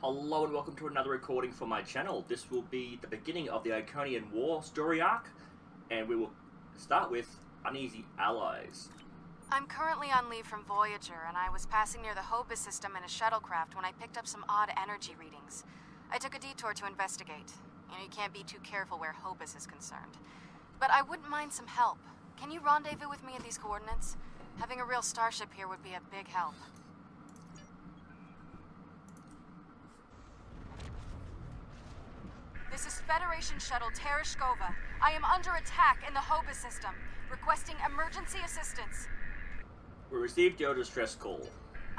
Hello and welcome to another recording for my channel. This will be the beginning of the Iconian War story arc, and we will start with Uneasy Allies. I'm currently on leave from Voyager, and I was passing near the Hobus system in a shuttlecraft when I picked up some odd energy readings. I took a detour to investigate. You can't be too careful where Hobus is concerned. But I wouldn't mind some help. Can you rendezvous with me at these coordinates? Having a real starship here would be a big help. This is Federation Shuttle Tereshkova. I am under attack in the Hobus system, requesting emergency assistance. We received your distress call.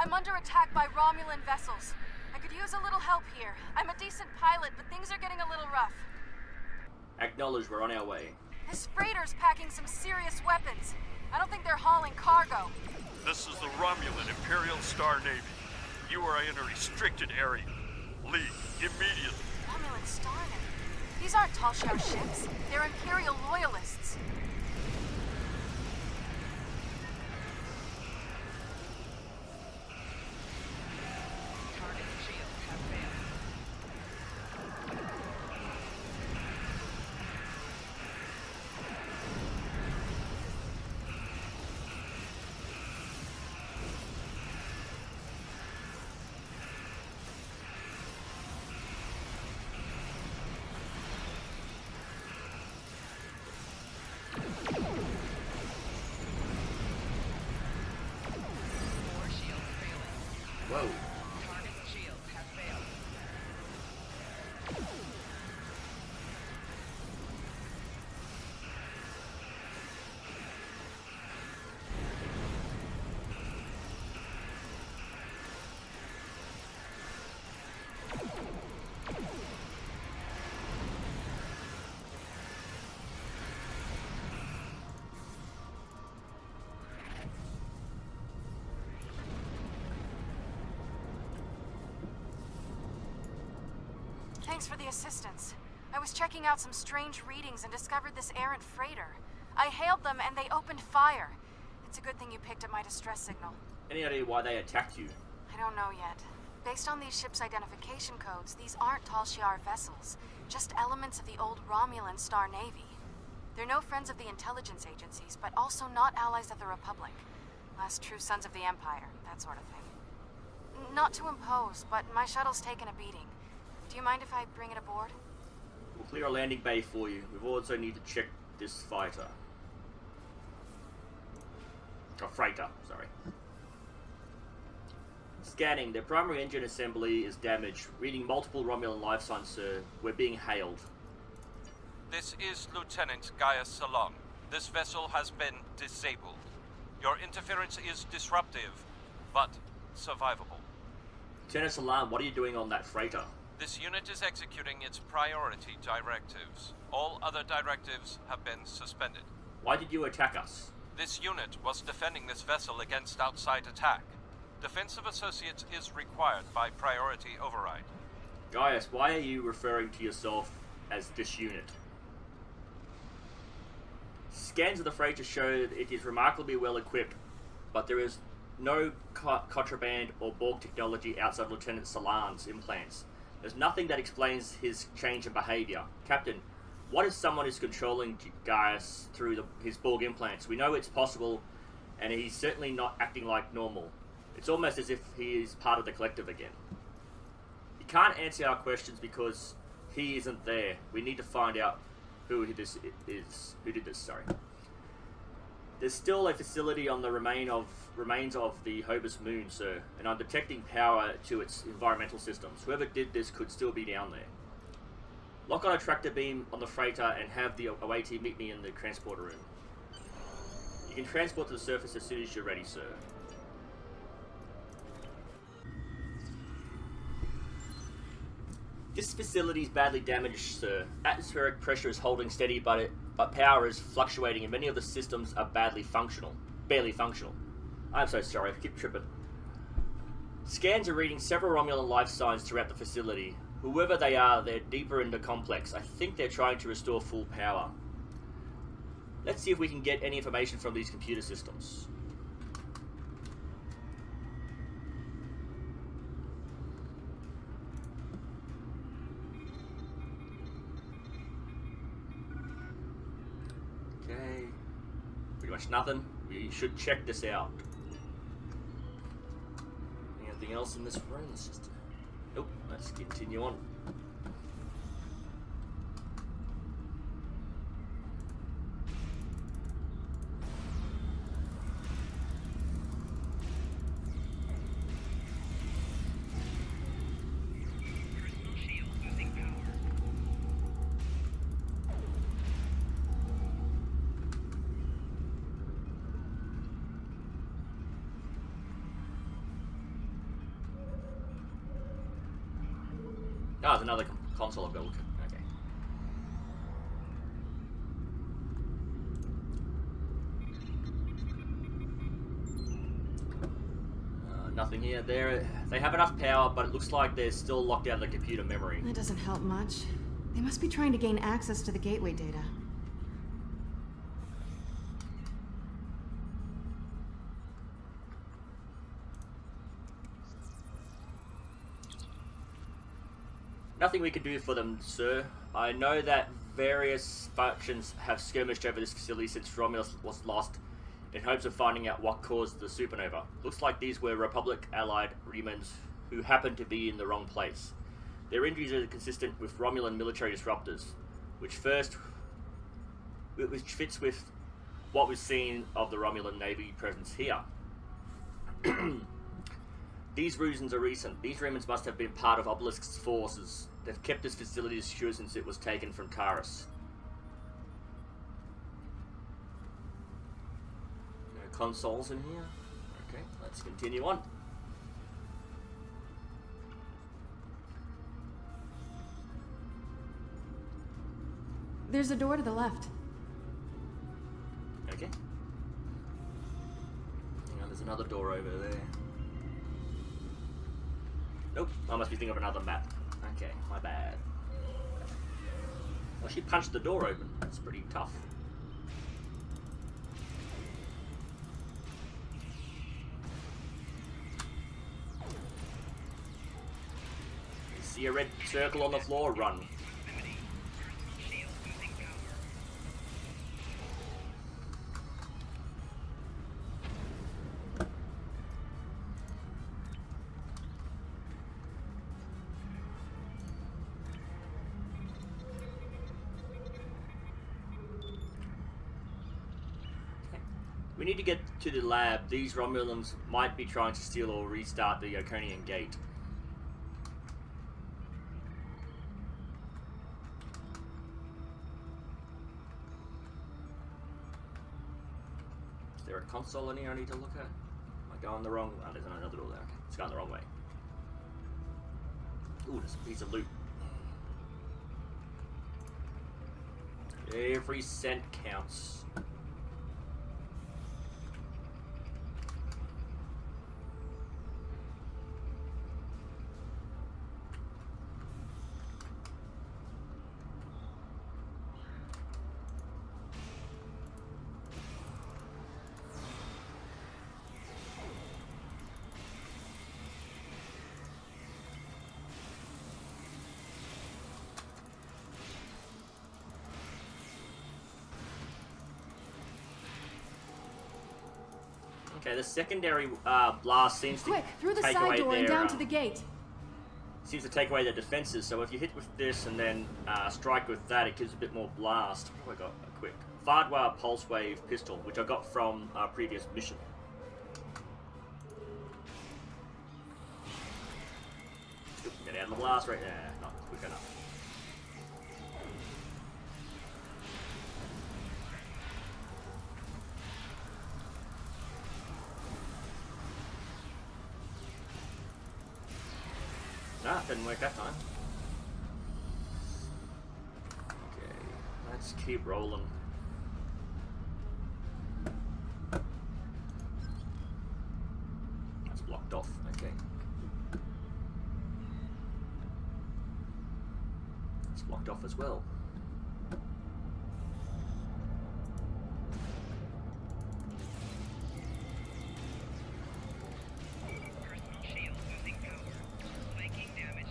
I'm under attack by Romulan vessels. I could use a little help here. I'm a decent pilot, but things are getting a little rough. Acknowledge, we're on our way. This freighter's packing some serious weapons. I don't think they're hauling cargo. This is the Romulan Imperial Star Navy. You are in a restricted area. Leave immediately. Romulan Star Navy? These aren't Talshar ships. They're Imperial loyalists. Whoa. Target shields have failed. Thanks for the assistance. I was checking out some strange readings and discovered this errant freighter. I hailed them and they opened fire. It's a good thing you picked up my distress signal. Any idea why they attacked you? I don't know yet. Based on these ships' identification codes, these aren't Tal Shiar vessels, just elements of the old Romulan Star Navy. They're no friends of the intelligence agencies, but also not allies of the Republic. Last true sons of the Empire, that sort of thing. Not to impose, but my shuttle's taken a beating. Do you mind if I bring it aboard? We'll clear a landing bay for you. We also need to check this fighter. Oh, freighter, sorry. Scanning. The primary engine assembly is damaged. Reading multiple Romulan life signs, sir. We're being hailed. This is Lieutenant Gaius Salon. This vessel has been disabled. Your interference is disruptive, but survivable. Lieutenant Salam, what are you doing on that freighter? This unit is executing its priority directives. All other directives have been suspended. Why did you attack us? This unit was defending this vessel against outside attack. Defensive associates is required by priority override. Gaius, why are you referring to yourself as this unit? Scans of the freighter show that it is remarkably well equipped, but there is no contraband or Borg technology outside Lieutenant Salan's implants. There's nothing that explains his change in behavior. Captain, what if someone is controlling Gaius through his Borg implants? We know it's possible, and he's certainly not acting like normal. It's almost as if he is part of the collective again. He can't answer our questions because he isn't there. We need to find out who this is. Who did this, sorry. There's still a facility on the remains of the Hobus moon, sir, and I'm detecting power to its environmental systems. Whoever did this could still be down there. Lock on a tractor beam on the freighter and have the away team meet me in the transporter room. You can transport to the surface as soon as you're ready, sir. This facility is badly damaged, sir. Atmospheric pressure is holding steady, but power is fluctuating and many of the systems are barely functional. I'm so sorry, I keep tripping. Scans are reading several Romulan life signs throughout the facility. Whoever they are, they're deeper in the complex. I think they're trying to restore full power. Let's see if we can get any information from these computer systems. much nothing. We should check this out. Anything else in this room? Let's just... Nope, let's continue on. Oh, there's another console I've got to look at. Okay. Nothing here. They have enough power, but it looks like they're still locked out of the computer memory. That doesn't help much. They must be trying to gain access to the gateway data. Nothing we can do for them, sir. I know that various factions have skirmished over this facility since Romulus was lost in hopes of finding out what caused the supernova. Looks like these were Republic allied Remans who happened to be in the wrong place. Their injuries are consistent with Romulan military disruptors, which fits with what we've seen of the Romulan Navy presence here. These reasons are recent. These Remans must have been part of Obelisk's forces. They've kept this facility secure since it was taken from Taurus. No consoles in here. Okay, let's continue on. There's a door to the left. Okay. Hang on, there's another door over there. Nope, I must be thinking of another map. Okay, my bad. Well, she punched the door open. That's pretty tough. You see a red circle on the floor? Run. We need to get to the lab. These Romulans might be trying to steal or restart the Iconian gate. Is there a console in here I need to look at? Am I going the wrong way? Oh, there's another door there. Okay, it's going the wrong way. Ooh, there's a piece of loot. Every cent counts. Okay, the secondary blast seems to Quick, through the take side away door their, and down to the gate. seems to take away their defenses. So if you hit with this and then strike with that, it gives a bit more blast. What have I got? A quick Fardwire Pulse Wave pistol, which I got from our previous mission. Get out of the blast right there. Not quick enough. Nah, didn't work that time. Okay, let's keep rolling. That's blocked off, okay. It's blocked off as well.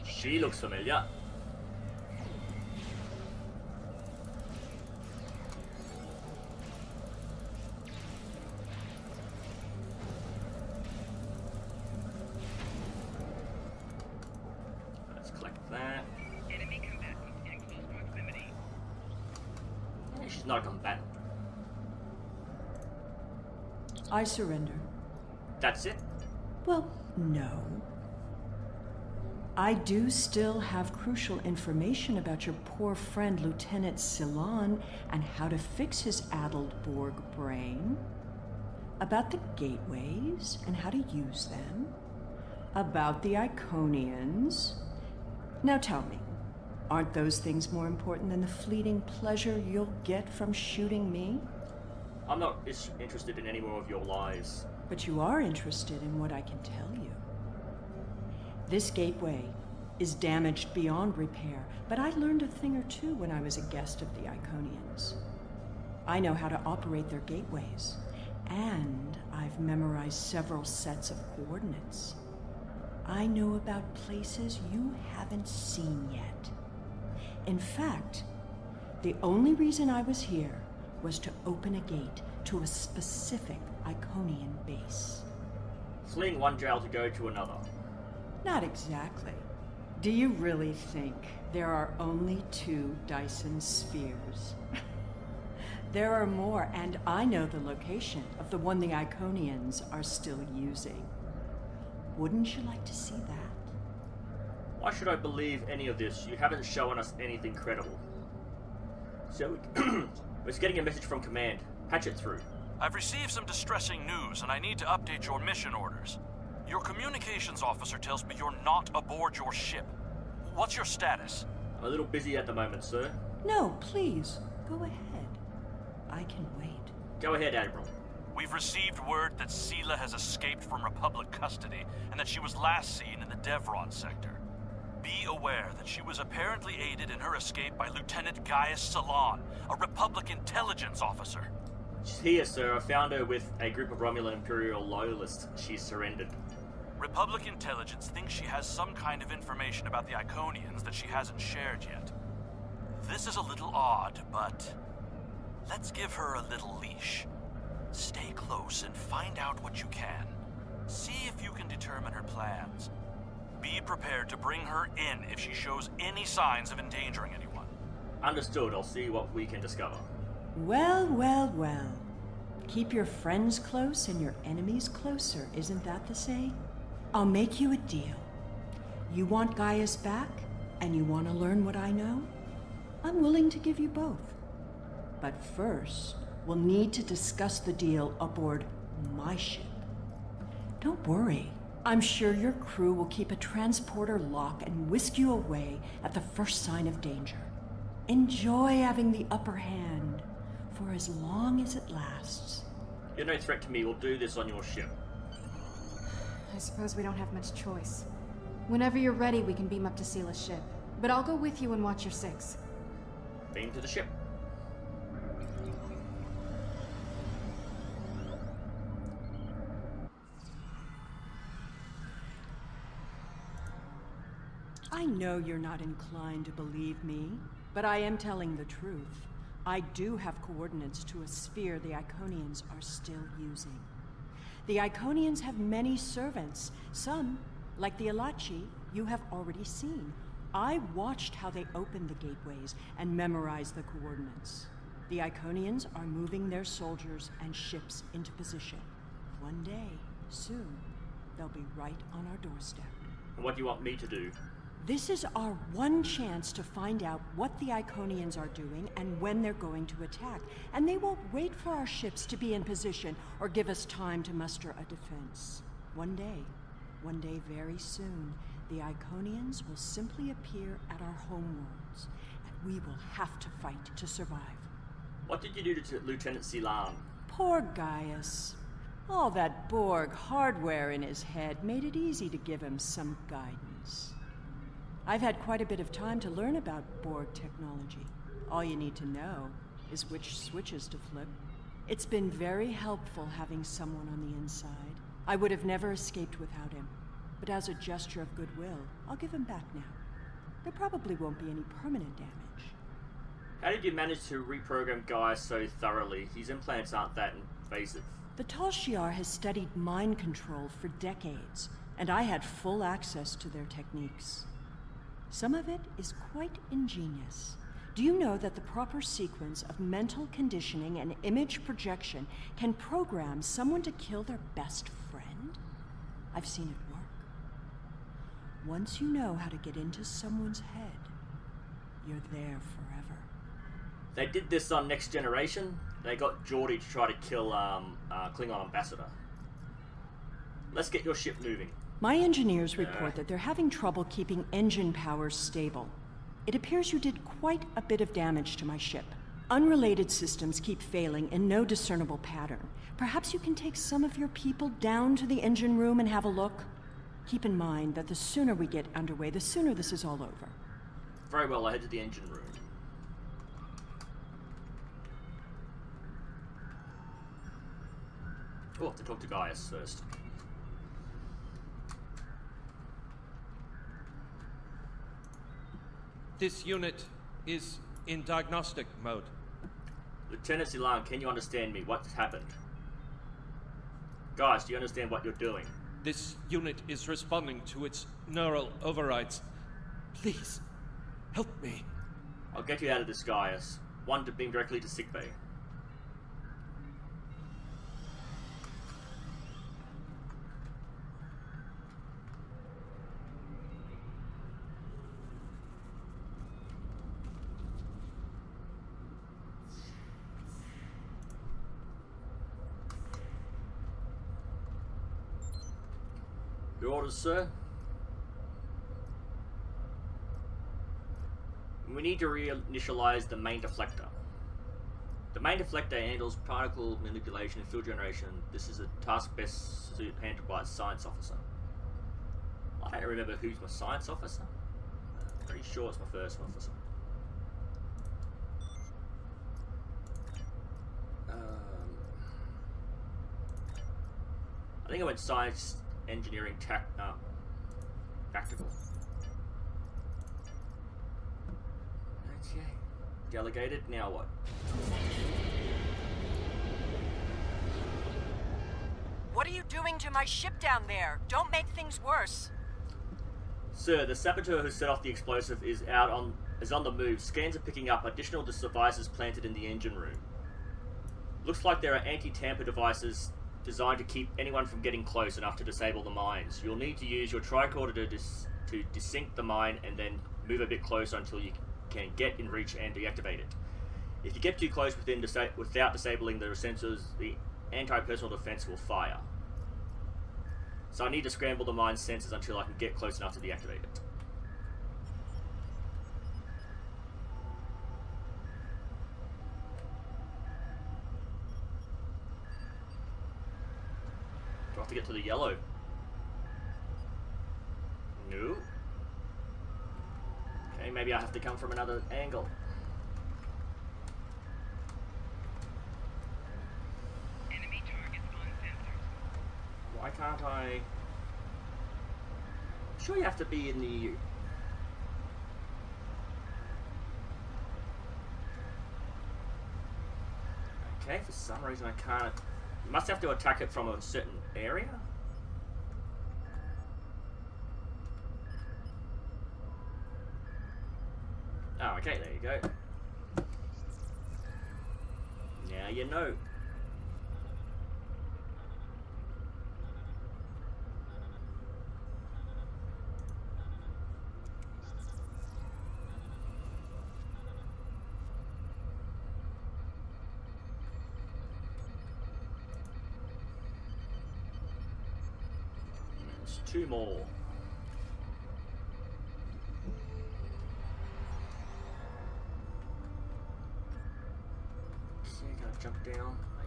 She looks familiar. that. Enemy combatant in close proximity. Yeah, she's not a combatant. I surrender. That's it? Well, no. I do still have crucial information about your poor friend Lieutenant Ceylon and how to fix his addled Borg brain. About the gateways and how to use them. About the Iconians. Now tell me, aren't those things more important than the fleeting pleasure you'll get from shooting me? I'm not interested in any more of your lies. But you are interested in what I can tell you. This gateway is damaged beyond repair, but I learned a thing or two when I was a guest of the Iconians. I know how to operate their gateways, and I've memorized several sets of coordinates. I know about places you haven't seen yet. In fact, the only reason I was here was to open a gate to a specific Iconian base. Fleeing one jail to go to another. Not exactly. Do you really think there are only 2 Dyson spheres? There are more, and I know the location of the one the Iconians are still using. Wouldn't you like to see that? Why should I believe any of this? You haven't shown us anything credible. So, we're getting a message from command. Patch it through. I've received some distressing news, and I need to update your mission orders. Your communications officer tells me you're not aboard your ship. What's your status? I'm a little busy at the moment, sir. No, please, go ahead. I can wait. Go ahead, Admiral. We've received word that Sela has escaped from Republic custody, and that she was last seen in the Devron sector. Be aware that she was apparently aided in her escape by Lieutenant Gaius Ceylon, a Republic intelligence officer. She's here, sir. I found her with a group of Romulan Imperial loyalists. She surrendered. Republic intelligence thinks she has some kind of information about the Iconians that she hasn't shared yet. This is a little odd, but let's give her a little leash. Stay close and find out what you can. See if you can determine her plans. Be prepared to bring her in if she shows any signs of endangering anyone. Understood. I'll see what we can discover. Well, well, well. Keep your friends close and your enemies closer, isn't that the saying? I'll make you a deal. You want Gaius back, and you want to learn what I know? I'm willing to give you both. But first, we'll need to discuss the deal aboard my ship. Don't worry. I'm sure your crew will keep a transporter lock and whisk you away at the first sign of danger. Enjoy having the upper hand for as long as it lasts. You're no threat to me. We'll do this on your ship. I suppose we don't have much choice. Whenever you're ready, we can beam up to Sela's ship. But I'll go with you and watch your 6. Beam to the ship. I know you're not inclined to believe me, but I am telling the truth. I do have coordinates to a sphere the Iconians are still using. The Iconians have many servants. Some, like the Alachi, you have already seen. I watched how they opened the gateways and memorized the coordinates. The Iconians are moving their soldiers and ships into position. One day, soon, they'll be right on our doorstep. And what do you want me to do? This is our one chance to find out what the Iconians are doing and when they're going to attack. And they won't wait for our ships to be in position or give us time to muster a defense. One day very soon, the Iconians will simply appear at our homeworlds, and we will have to fight to survive. What did you do to Lieutenant Ceylon? Poor Gaius. All that Borg hardware in his head made it easy to give him some guidance. I've had quite a bit of time to learn about Borg technology. All you need to know is which switches to flip. It's been very helpful having someone on the inside. I would have never escaped without him. But as a gesture of goodwill, I'll give him back now. There probably won't be any permanent damage. How did you manage to reprogram Gaius so thoroughly? His implants aren't that invasive. The Tal Shiar has studied mind control for decades, and I had full access to their techniques. Some of it is quite ingenious. Do you know that the proper sequence of mental conditioning and image projection can program someone to kill their best friend? I've seen it work. Once you know how to get into someone's head, you're there forever. They did this on Next Generation. They got Geordi to try to kill Klingon ambassador. Let's get your ship moving. My engineers report that they're having trouble keeping engine power stable. It appears you did quite a bit of damage to my ship. Unrelated systems keep failing in no discernible pattern. Perhaps you can take some of your people down to the engine room and have a look? Keep in mind that the sooner we get underway, the sooner this is all over. Very well, I head to the engine room. Oh, I have to talk to Gaius first. This unit is in diagnostic mode. Lieutenant Zilan, can you understand me? What's happened? Guys, do you understand what you're doing? This unit is responding to its neural overrides. Please, help me. I'll get you out of this, Gaius. One to beam directly to sickbay. Your orders, sir? We need to reinitialize the main deflector. The main deflector handles particle manipulation and field generation. This is a task best handled by a science officer. I don't remember who's my science officer. Pretty sure it's my first officer. I think I went science, engineering, tactical. Okay. Delegated, now what? What are you doing to my ship down there? Don't make things worse. Sir, the saboteur who set off the explosive is on the move. Scans are picking up additional devices planted in the engine room. Looks like there are anti-tamper devices designed to keep anyone from getting close enough to disable the mines. You'll need to use your tricorder to desync the mine and then move a bit closer until you can get in reach and deactivate it. If you get too close without disabling the sensors, the anti-personal defense will fire. So I need to scramble the mine's sensors until I can get close enough to deactivate it. Do I have to get to the yellow? No. Okay, maybe I have to come from another angle. Enemy targets on sensors. Why can't I? I'm sure you have to be in the... Okay, for some reason I can't... You must have to attack it from a certain area? Oh, okay, there you go. Now you know. There's two more. Jump down, I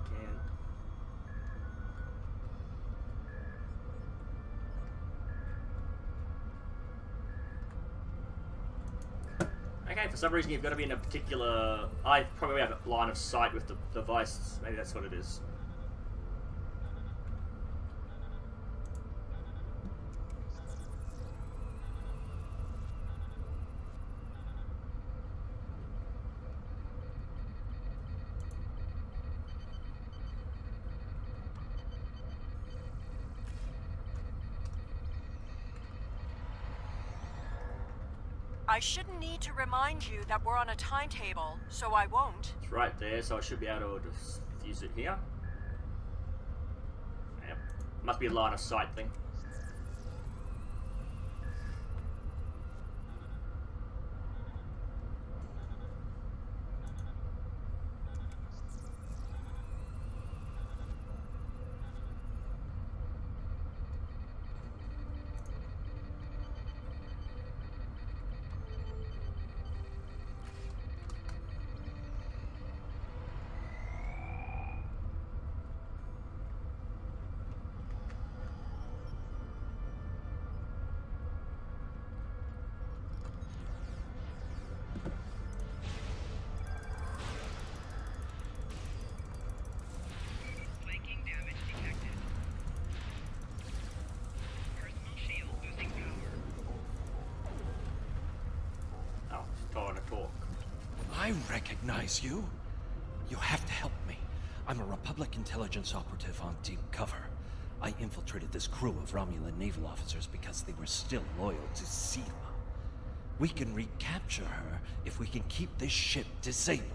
can. Okay, for some reason you've got to be in a particular... I probably have a line of sight with the device. Maybe that's what it is. I shouldn't need to remind you that we're on a timetable, so I won't. It's right there, so I should be able to just use it here. Yep. Must be a line of sight thing. Flanking damage detected. Personal shield losing power. Oh, it's trying to talk. I recognize you. You have to help me. I'm a Republic intelligence operative on deep cover. I infiltrated this crew of Romulan naval officers because they were still loyal to Sela. We can recapture her if we can keep this ship disabled.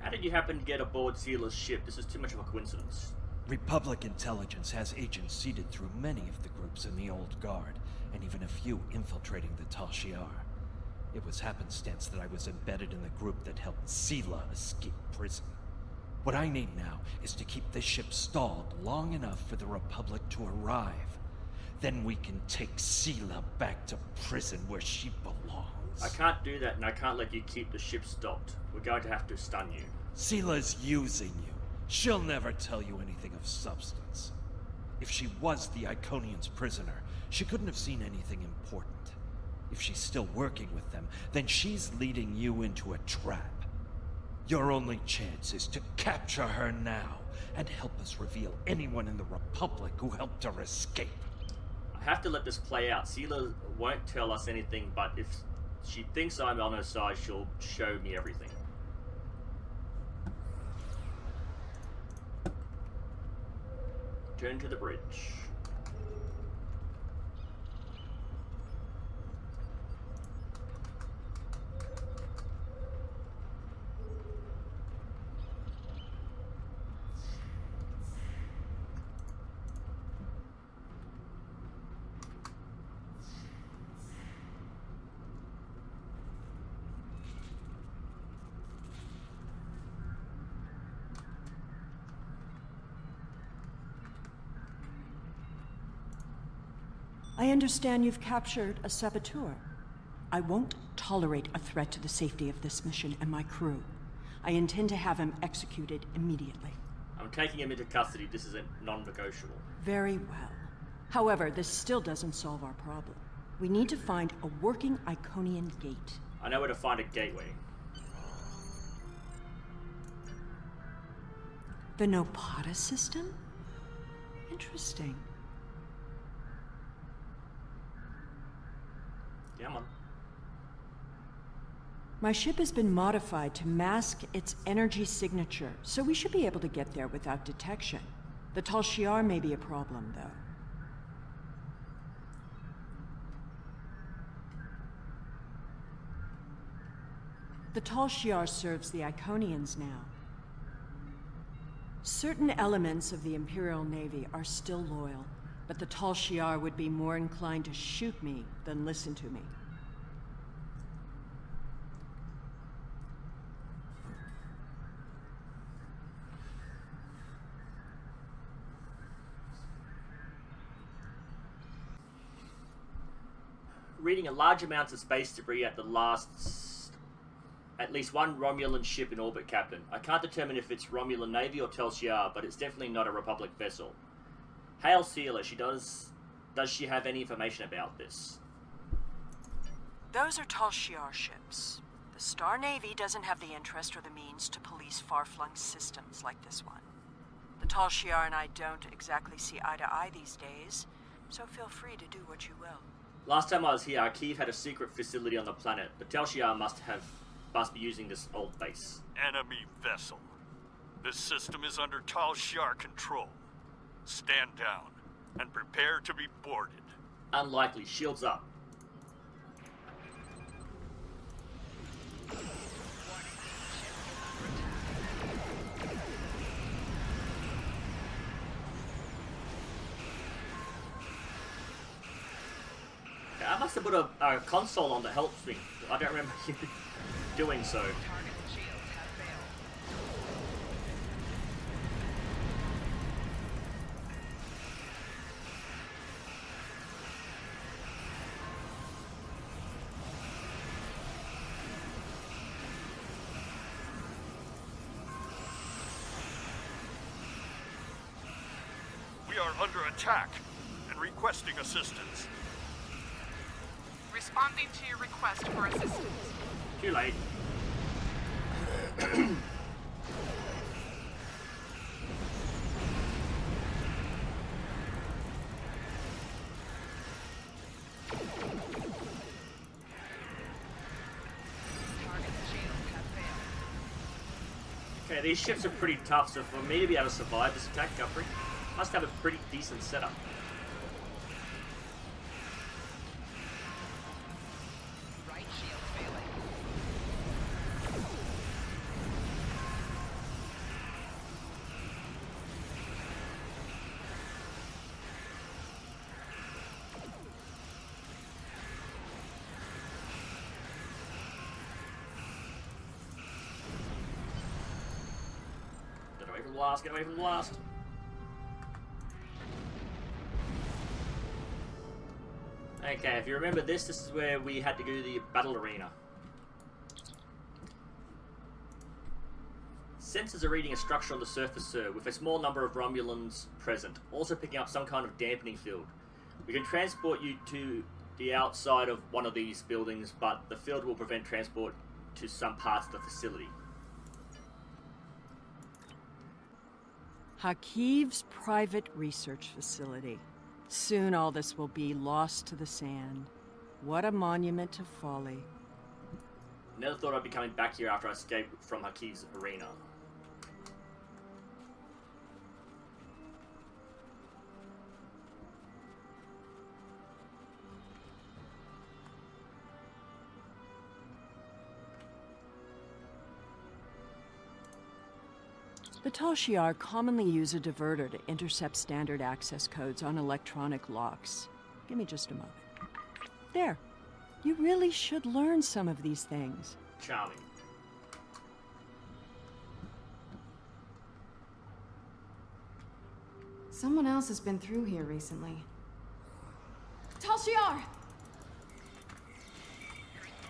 How did you happen to get aboard Sela's ship? This is too much of a coincidence. Republic intelligence has agents seeded through many of the groups in the Old Guard, and even a few infiltrating the Tal Shiar. It was happenstance that I was embedded in the group that helped Sela escape prison. What I need now is to keep this ship stalled long enough for the Republic to arrive. Then we can take Sela back to prison where she belongs. I can't do that, and I can't let you keep the ship stopped. We're going to have to stun you. Sela's using you. She'll never tell you anything of substance. If she was the Iconians' prisoner, she couldn't have seen anything important. If she's still working with them, then she's leading you into a trap. Your only chance is to capture her now and help us reveal anyone in the Republic who helped her escape. I have to let this play out. Sela won't tell us anything, but if she thinks I'm on her side, she'll show me everything. Turn to the bridge. I understand you've captured a saboteur. I won't tolerate a threat to the safety of this mission and my crew. I intend to have him executed immediately. I'm taking him into custody. This is a non-negotiable. Very well. However, this still doesn't solve our problem. We need to find a working Iconian gate. I know where to find a gateway. The Nopata system? Interesting. Come on. My ship has been modified to mask its energy signature, so we should be able to get there without detection. The Tal Shiar may be a problem, though. The Tal Shiar serves the Iconians now. Certain elements of the Imperial Navy are still loyal, but the Tal Shiar would be more inclined to shoot me than listen to me. Reading a large amounts of space debris at least one Romulan ship in orbit, Captain. I can't determine if it's Romulan Navy or Tal Shiar, but it's definitely not a Republic vessel. Hail Sela, does she have any information about this? Those are Tal Shiar ships. The Star Navy doesn't have the interest or the means to police far-flung systems like this one. The Tal Shiar and I don't exactly see eye to eye these days, so feel free to do what you will. Last time I was here, Kiev had a secret facility on the planet. The Tal Shiar must be using this old base. Enemy vessel. This system is under Tal Shiar control. Stand down and prepare to be boarded. Unlikely. Shields up. must have put a console on that helps me. I don't remember you doing so. Target shields have failed. We are under attack and requesting assistance. Responding to your request for assistance. Too late. Target shields have failed. Okay, these ships are pretty tough, so for me to be able to survive this attack, Guthrie must have a pretty decent setup. Right shield failing. Get away from the blast, get away from the blast. Okay, if you remember this is where we had to go to the battle arena. Sensors are reading a structure on the surface, sir, with a small number of Romulans present, also picking up some kind of dampening field. We can transport you to the outside of one of these buildings, but the field will prevent transport to some parts of the facility. Hakiv's private research facility. Soon all this will be lost to the sand. What a monument to folly. Never thought I'd be coming back here after I escaped from Hakiv's arena. The Tal Shiar commonly use a diverter to intercept standard access codes on electronic locks. Give me just a moment. There. You really should learn some of these things. Charming. Someone else has been through here recently. Tal Shiar!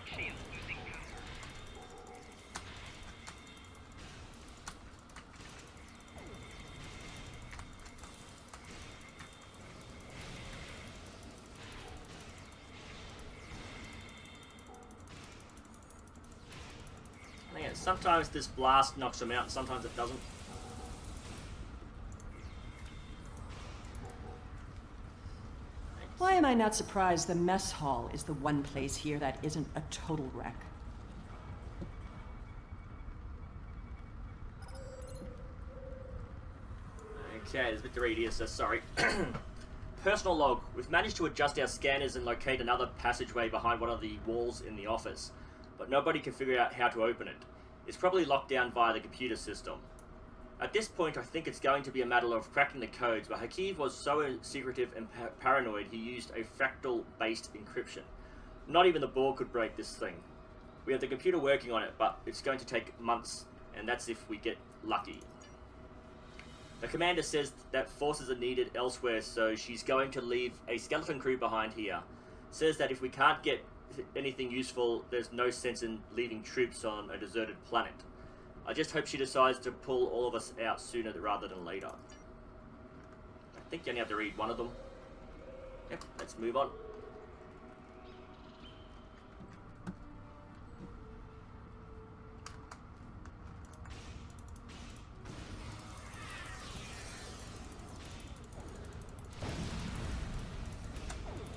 Shield losing power. I think sometimes this blast knocks them out and sometimes it doesn't. Why am I not surprised the mess hall is the one place here that isn't a total wreck? Okay, there's a bit to read here, so sorry. Personal log. We've managed to adjust our scanners and locate another passageway behind one of the walls in the office, but nobody can figure out how to open it. It's probably locked down via the computer system. At this point, I think it's going to be a matter of cracking the codes, but Hakiv was so secretive and paranoid he used a fractal-based encryption. Not even the Borg could break this thing. We have the computer working on it, but it's going to take months, and that's if we get lucky. The commander says that forces are needed elsewhere, so she's going to leave a skeleton crew behind here. Says that if we can't get anything useful, there's no sense in leaving troops on a deserted planet. I just hope she decides to pull all of us out sooner rather than later. I think you only have to read one of them. Yep, let's move on.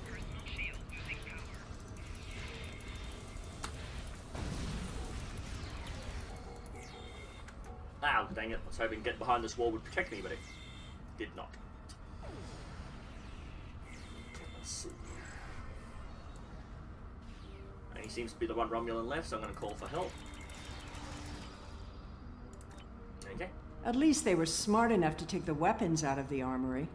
Personal shield losing power. Ow, dang it. I was hoping get behind this wall would protect me, but it did not. Let's see. And he seems to be the one Romulan left, so I'm going to call for help. Okay. At least they were smart enough to take the weapons out of the armory.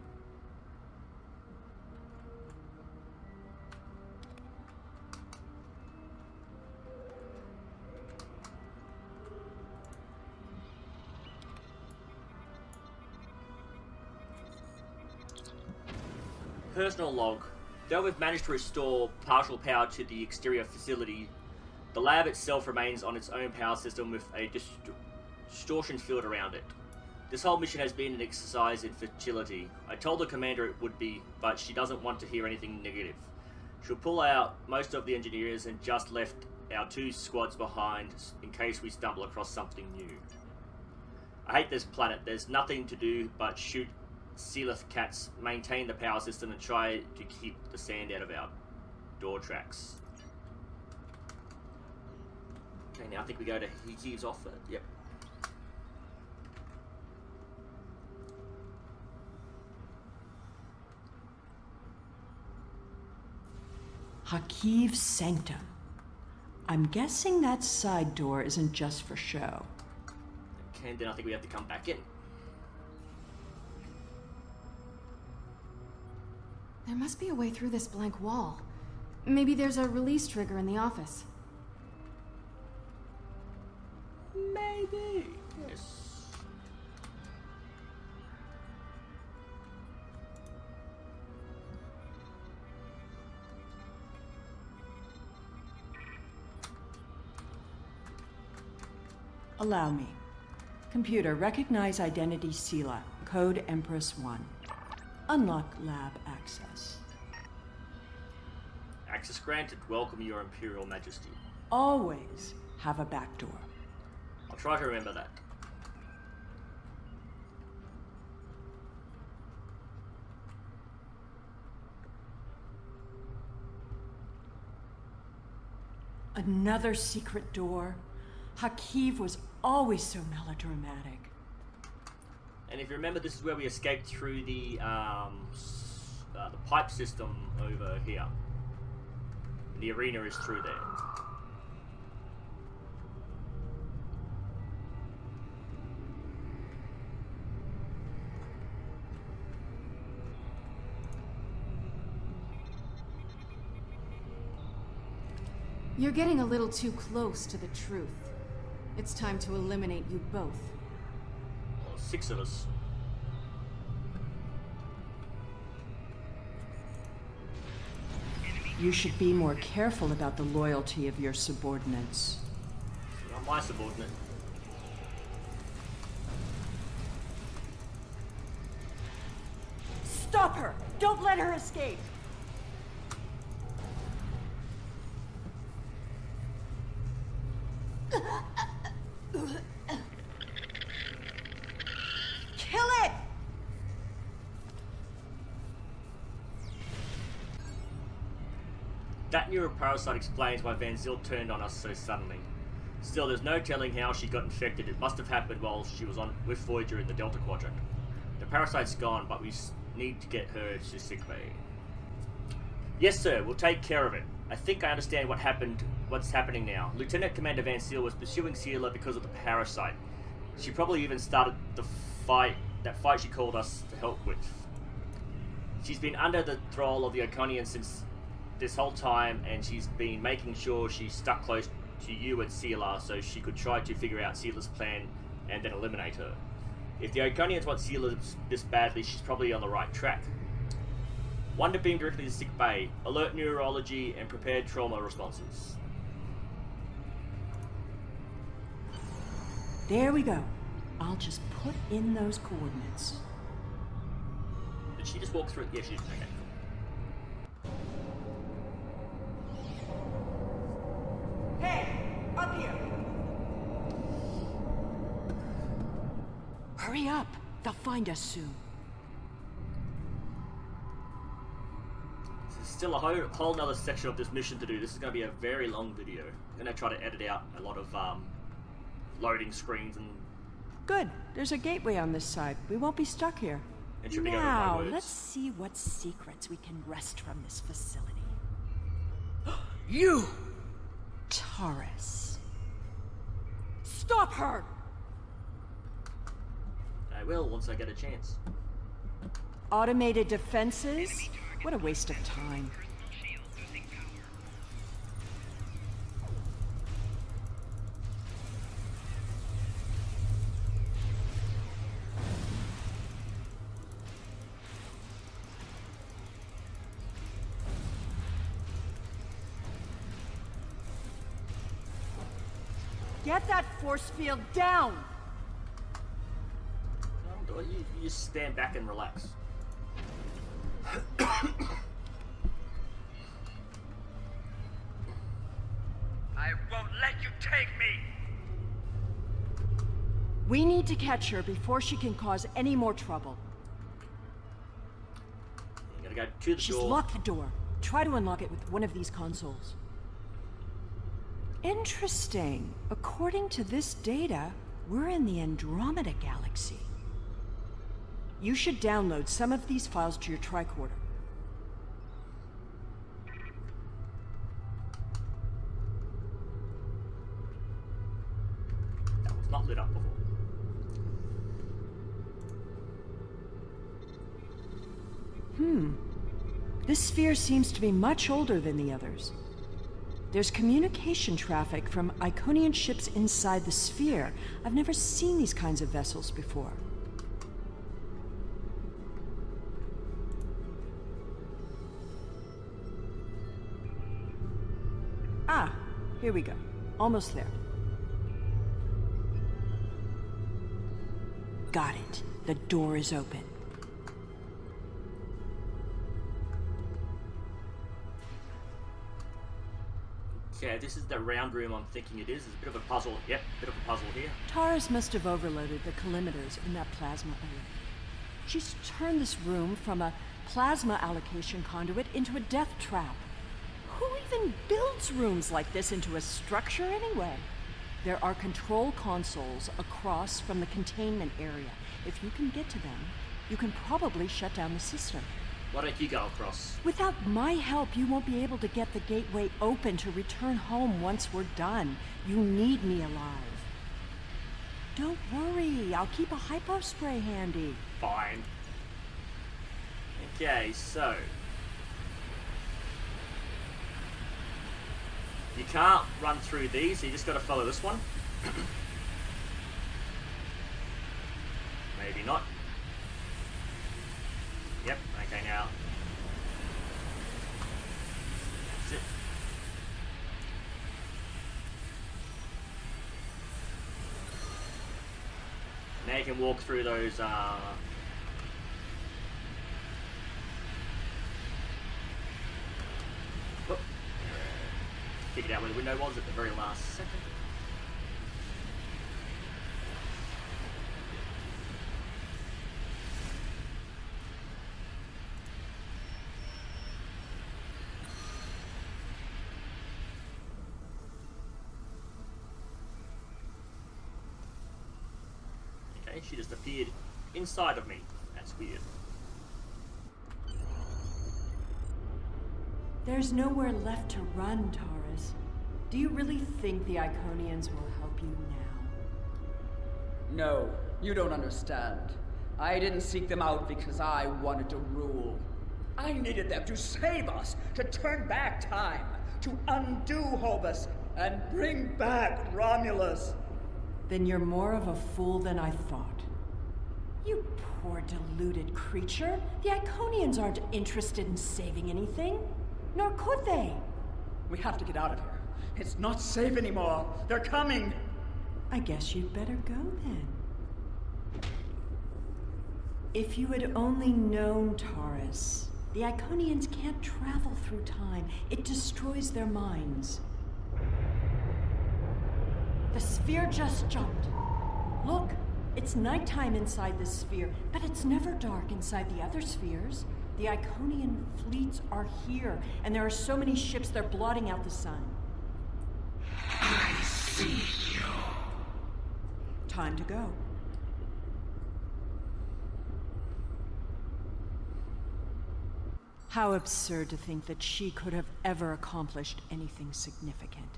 personal log. Though we've managed to restore partial power to the exterior facility, the lab itself remains on its own power system with a distortion field around it. This whole mission has been an exercise in futility. I told the commander it would be, but she doesn't want to hear anything negative. She'll pull out most of the engineers and just left our 2 squads behind in case we stumble across something new. I hate this planet. There's nothing to do but shoot Sealith cats, maintain the power system, and try to keep the sand out of our door tracks. Okay, now I think we go to Hiki's offer. Yep. Hakiv Sanctum. I'm guessing that side door isn't just for show. Okay, then I think we have to come back in. There must be a way through this blank wall. Maybe there's a release trigger in the office. Maybe. Yes. Allow me. Computer, recognize identity Sela, code Empress 1. Unlock lab access. Access granted. Welcome, Your Imperial Majesty. Always have a back door. I'll try to remember that. Another secret door? Hakiv was always so melodramatic. And if you remember, this is where we escaped through the pipe system over here. The arena is through there. You're getting a little too close to the truth. It's time to eliminate you both. Well, 6 of us. You should be more careful about the loyalty of your subordinates. Not my subordinate. Stop her! Don't let her escape! Kill it! That neuroparasite explains why Van Zyl turned on us so suddenly. Still, there's no telling how she got infected. It must have happened while she was on with Voyager in the Delta Quadrant. The parasite's gone, but we need to get her to sickbay. Yes, sir. We'll take care of it. I think I understand what's happening now. Lieutenant Commander Van Zyl was pursuing Seela because of the parasite. She probably even started that fight she called us to help with. She's been under the thrall of the Iconians since this whole time, and she's been making sure she's stuck close to you and Seela so she could try to figure out Seela's plan and then eliminate her. If the Iconians want Seela this badly, she's probably on the right track. Wonder beam directly to sick bay, alert neurology, and prepared trauma responses. There we go. I'll just put in those coordinates. Did she just walk through it? Yeah, she did. Okay, cool. Hey! Up here! Hurry up! They'll find us soon. There's still a whole nother section of this mission to do. This is going to be a very long video. I'm going to try to edit out a lot of loading screens and... Good. There's a gateway on this side. We won't be stuck here. And should be going with my Now, words. let's see what secrets we can wrest from this facility. You! Taurus. Stop her! I will once I get a chance. Automated defenses? What a waste of time. Personal shield losing power. Get that force field down! You just stand back and relax. I won't let you take me! We need to catch her before she can cause any more trouble. You gotta go to the She's door. locked the door. Try to unlock it with one of these consoles. Interesting. According to this data, we're in the Andromeda Galaxy. You should download some of these files to your tricorder. That was not lit up before. This sphere seems to be much older than the others. There's communication traffic from Iconian ships inside the sphere. I've never seen these kinds of vessels before. Ah, here we go. Almost there. Got it. The door is open. Okay, this is the round room I'm thinking it is. There's a bit of a puzzle. Yep, bit of a puzzle here. Taurus must have overloaded the collimators in that plasma array. She's turned this room from a plasma allocation conduit into a death trap. Who even builds rooms like this into a structure anyway? There are control consoles across from the containment area. If you can get to them, you can probably shut down the system. Why don't you go across? Without my help, you won't be able to get the gateway open to return home once we're done. You need me alive. Don't worry, I'll keep a hypo spray handy. Fine. Okay, so... you can't run through these, so you just gotta follow this one. Maybe not. Yep, okay now. That's it. Now you can walk through those, whoop. Figured out where the window was at the very last second. Okay, she just appeared inside of me. That's weird. There's nowhere left to run, Taurus. Do you really think the Iconians will help you now? No, you don't understand. I didn't seek them out because I wanted to rule. I needed them to save us, to turn back time, to undo Hobus, and bring back Romulus. Then you're more of a fool than I thought. You poor deluded creature. The Iconians aren't interested in saving anything. Nor could they. We have to get out of here. It's not safe anymore. They're coming. I guess you'd better go then. If you had only known, Taurus, the Iconians can't travel through time. It destroys their minds. The sphere just jumped. Look, it's nighttime inside this sphere, but it's never dark inside the other spheres. The Iconian fleets are here, and there are so many ships they're blotting out the sun. I see you. Time to go. How absurd to think that she could have ever accomplished anything significant.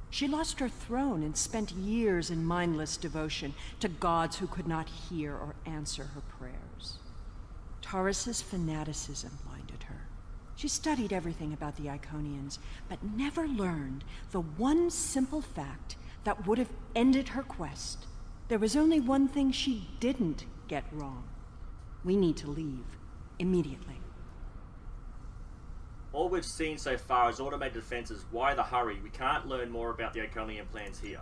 She lost her throne and spent years in mindless devotion to gods who could not hear or answer her prayers. Taurus's fanaticism blinded her. She studied everything about the Iconians, but never learned the one simple fact that would have ended her quest. There was only one thing she didn't get wrong. We need to leave, immediately. All we've seen so far is automated defenses. Why the hurry? We can't learn more about the Iconian plans here.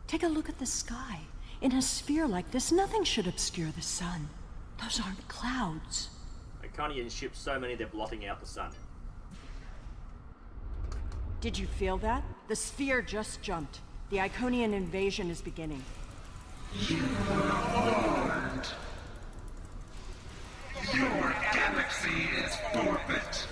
Take a look at the sky. In a sphere like this, nothing should obscure the sun. Those aren't clouds. Iconian ships so many they're blotting out the sun. Did you feel that? The sphere just jumped. The Iconian invasion is beginning. You warned. Your galaxy is forfeit.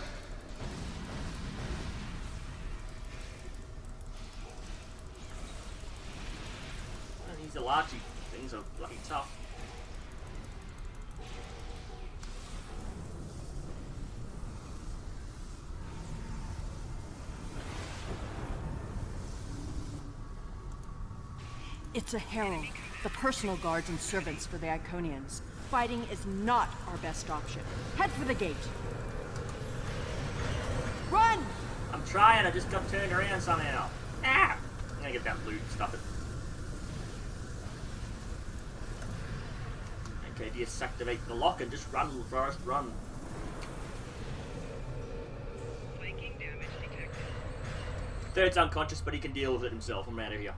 Well, these Alachi things are bloody tough. It's a herald, the personal guards and servants for the Iconians. Fighting is not our best option. Head for the gate. Run! I'm trying, I just got turned around somehow. Ah! I'm gonna get that loot and stuff it. Okay, deactivate the lock and just run, Forrest, run. Flanking damage detected. Third's unconscious, but he can deal with it himself. I'm out of here.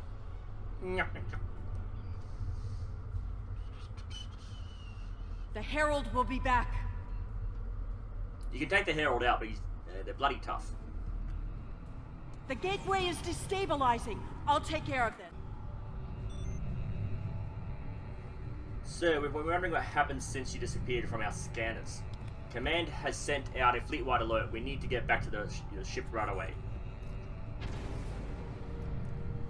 The herald will be back. You can take the herald out, but they're bloody tough. The gateway is destabilizing. I'll take care of this. Sir, we're wondering what happened since you disappeared from our scanners. Command has sent out a fleet-wide alert. We need to get back to the ship right away.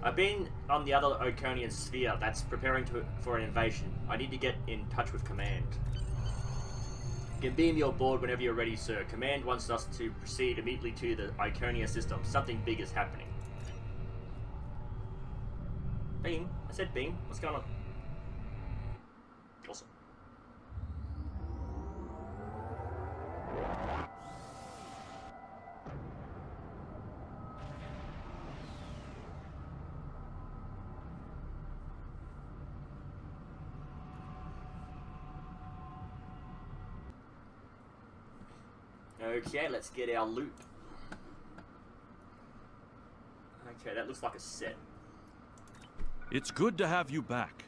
I've been on the other Iconian sphere that's preparing for an invasion. I need to get in touch with Command. You can beam your board whenever you're ready, sir. Command wants us to proceed immediately to the Iconia system. Something big is happening. Beam? I said beam. What's going on? Awesome. Okay, let's get our loot. Okay, that looks like a set. It's good to have you back.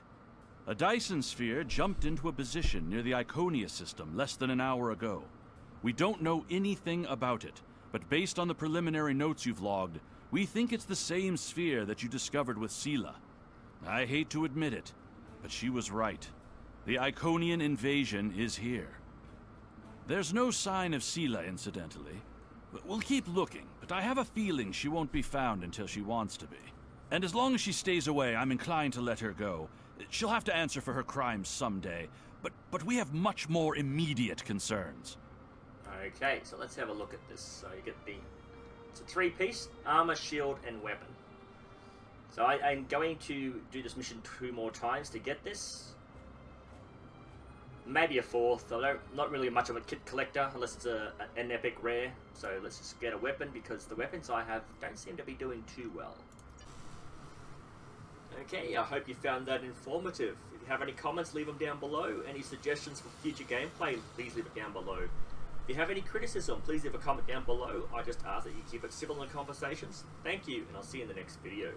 A Dyson sphere jumped into a position near the Iconia system less than an hour ago. We don't know anything about it, but based on the preliminary notes you've logged, we think it's the same sphere that you discovered with Sela. I hate to admit it, but she was right. The Iconian invasion is here. There's no sign of Sela, incidentally. We'll keep looking, but I have a feeling she won't be found until she wants to be. And as long as she stays away, I'm inclined to let her go. She'll have to answer for her crimes someday, but we have much more immediate concerns. Okay, so let's have a look at this. So you get it's a three-piece, armor, shield, and weapon. So I'm going to do this mission 2 more times to get this. Maybe a 4th. Not really much of a kit collector unless it's an epic rare. So let's just get a weapon because the weapons I have don't seem to be doing too well. Okay, I hope you found that informative. If you have any comments, leave them down below. Any suggestions for future gameplay, please leave it down below. If you have any criticism, please leave a comment down below. I just ask that you keep it civil in the conversations. Thank you, and I'll see you in the next video.